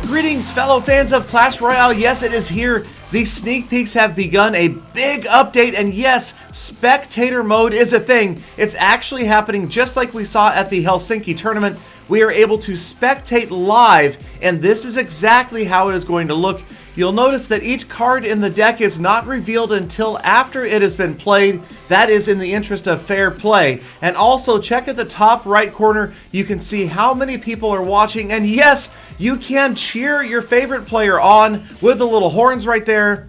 Greetings, fellow fans of Clash Royale. Yes, it is here. The sneak peeks have begun, a big update, and yes, spectator mode is a thing. It's actually happening just like we saw at the Helsinki tournament. We are able to spectate live, and this is exactly how it is going to look. You'll notice that each card in the deck is not revealed until after it has been played. That is in the interest of fair play. And also check at the top right corner, you can see how many people are watching. And yes, you can cheer your favorite player on with the little horns right there.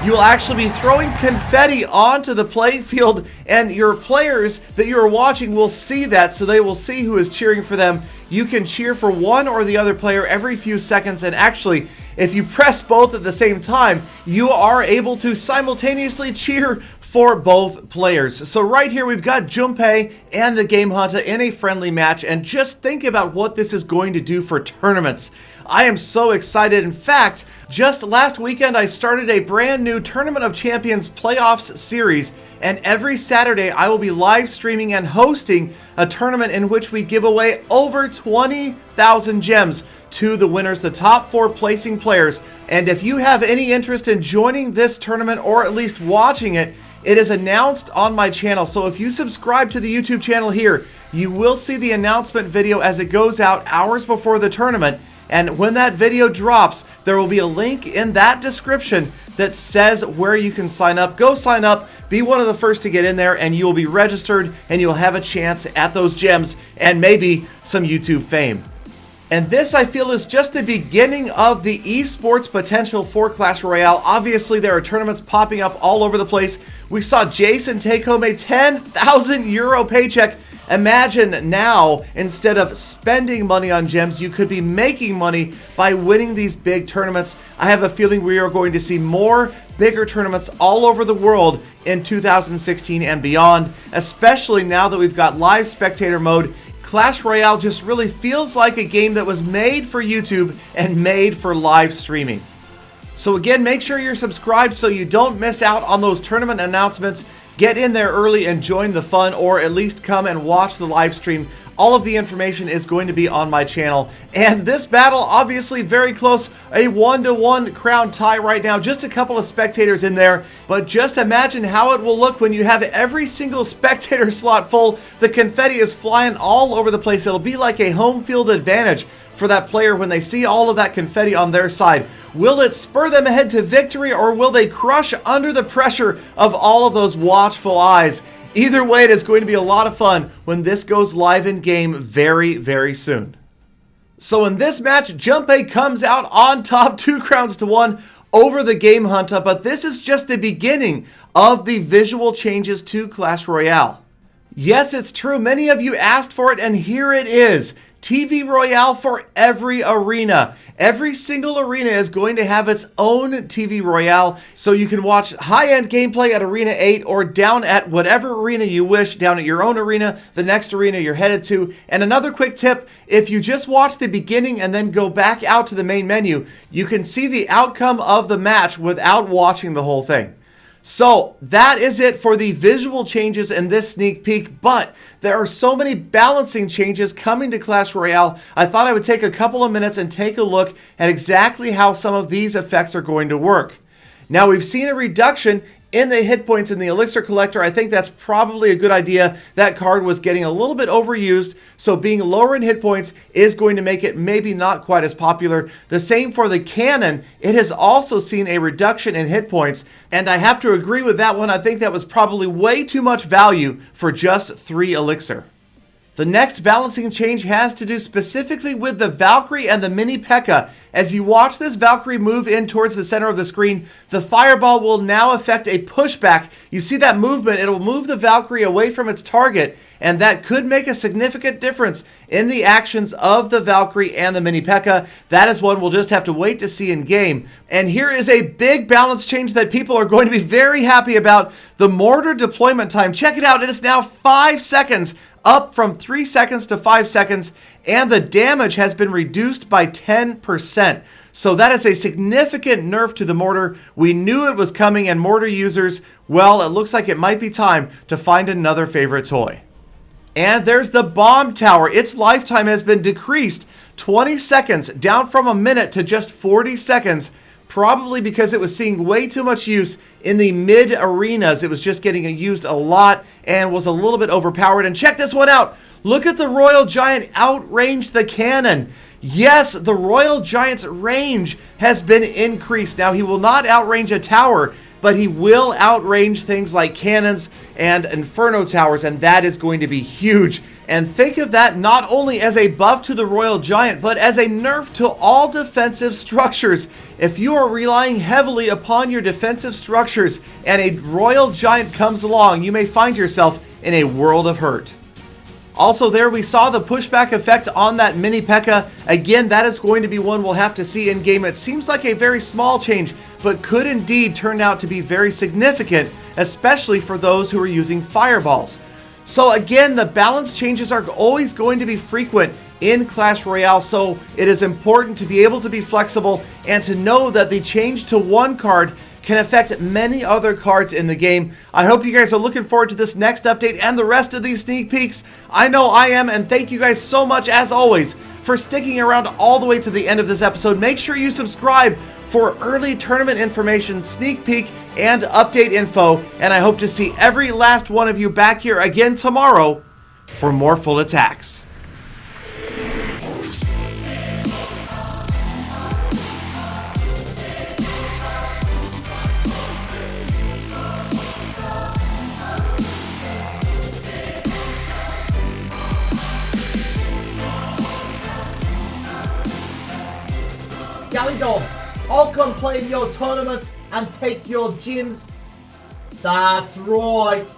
You will actually be throwing confetti onto the playing field, and your players that you are watching will see that, so they will see who is cheering for them. You can cheer for one or the other player every few seconds, and actually, if you press both at the same time, you are able to simultaneously cheer for both players. So right here we've got Junpei and the Game Hunter in a friendly match, and just think about what this is going to do for tournaments. I am so excited. In fact, just last weekend I started a brand new Tournament of Champions playoffs series, and every Saturday I will be live streaming and hosting a tournament in which we give away over 20,000 gems to the winners, the top 4 placing players. And if you have any interest in joining this tournament or at least watching it, it is announced on my channel. So if you subscribe to the YouTube channel here, you will see the announcement video as it goes out hours before the tournament. And when that video drops, there will be a link in that description that says where you can sign up. Go sign up, be one of the first to get in there, and you will be registered and you'll have a chance at those gems and maybe some YouTube fame. And this, I feel, is just the beginning of the esports potential for Clash Royale. Obviously, there are tournaments popping up all over the place. We saw Jason take home a 10,000 euro paycheck. Imagine now, instead of spending money on gems, you could be making money by winning these big tournaments. I have a feeling we are going to see more bigger tournaments all over the world in 2016 and beyond, especially now that we've got live spectator mode. Clash Royale just really feels like a game that was made for YouTube and made for live streaming. So again, make sure you're subscribed so you don't miss out on those tournament announcements. Get in there early and join the fun, or at least come and watch the live stream. All of the information is going to be on my channel. And this battle, obviously very close, a 1-to-1 crown tie right now. Just a couple of spectators in there, but just imagine how it will look when you have every single spectator slot full. The confetti is flying all over the place. It'll be like a home field advantage for that player when they see all of that confetti on their side. Will it spur them ahead to victory, or will they crush under the pressure of all of those watchful eyes? Either way, it is going to be a lot of fun when this goes live in game very, very soon. So in this match, Junpei comes out on top 2 crowns to 1 over the Game Hunter, but this is just the beginning of the visual changes to Clash Royale. Yes, it's true. Many of you asked for it, and here it is. TV Royale for every arena. Every single arena is going to have its own TV Royale, so you can watch high-end gameplay at Arena 8 or down at whatever arena you wish, down at your own arena, the next arena you're headed to. And another quick tip, if you just watch the beginning and then go back out to the main menu, you can see the outcome of the match without watching the whole thing. So that is it for the visual changes in this sneak peek, but there are so many balancing changes coming to Clash Royale. I thought I would take a couple of minutes and take a look at exactly how some of these effects are going to work. Now, we've seen a reduction in the hit points in the Elixir Collector. I think that's probably a good idea. That card was getting a little bit overused, so being lower in hit points is going to make it maybe not quite as popular. The same for the cannon. It has also seen a reduction in hit points, and I have to agree with that one. I think that was probably way too much value for just 3 Elixir. The next balancing change has to do specifically with the Valkyrie and the mini Pekka. As you watch this Valkyrie move in towards the center of the screen, the fireball will now affect a pushback. You see that movement, it'll move the Valkyrie away from its target, and that could make a significant difference in the actions of the Valkyrie and the mini Pekka. That is one we'll just have to wait to see in game. And here is a big balance change that people are going to be very happy about. The mortar deployment time, check it out, it is now 5 seconds, up from 3 seconds to 5 seconds, and the damage has been reduced by 10%. So that is a significant nerf to the mortar. We knew it was coming, and mortar users, well, it looks like it might be time to find another favorite toy. And there's the bomb tower. Its lifetime has been decreased 20 seconds, down from a minute to just 40 seconds, probably because it was seeing way too much use in the mid arenas. It was just getting used a lot and was a little bit overpowered. And check this one out. Look at the Royal Giant outrange the cannon. Yes, the Royal Giant's range has been increased. Now, he will not outrange a tower, but he will outrange things like cannons and inferno towers, and that is going to be huge. And think of that not only as a buff to the Royal Giant, but as a nerf to all defensive structures. If you are relying heavily upon your defensive structures and a Royal Giant comes along, you may find yourself in a world of hurt. Also there we saw the pushback effect on that mini Pekka. Again, that is going to be one we'll have to see in game. It seems like a very small change, but could indeed turn out to be very significant, especially for those who are using fireballs. So again, the balance changes are always going to be frequent in Clash Royale, so it is important to be able to be flexible and to know that the change to one card can affect many other cards in the game. I hope you guys are looking forward to this next update and the rest of these sneak peeks. I know I am, and thank you guys so much, as always, for sticking around all the way to the end of this episode. Make sure you subscribe for early tournament information, sneak peek, and update info, and I hope to see every last one of you back here again tomorrow for more full attacks. Galadon, I'll come play in your tournament and take your gyms. That's right.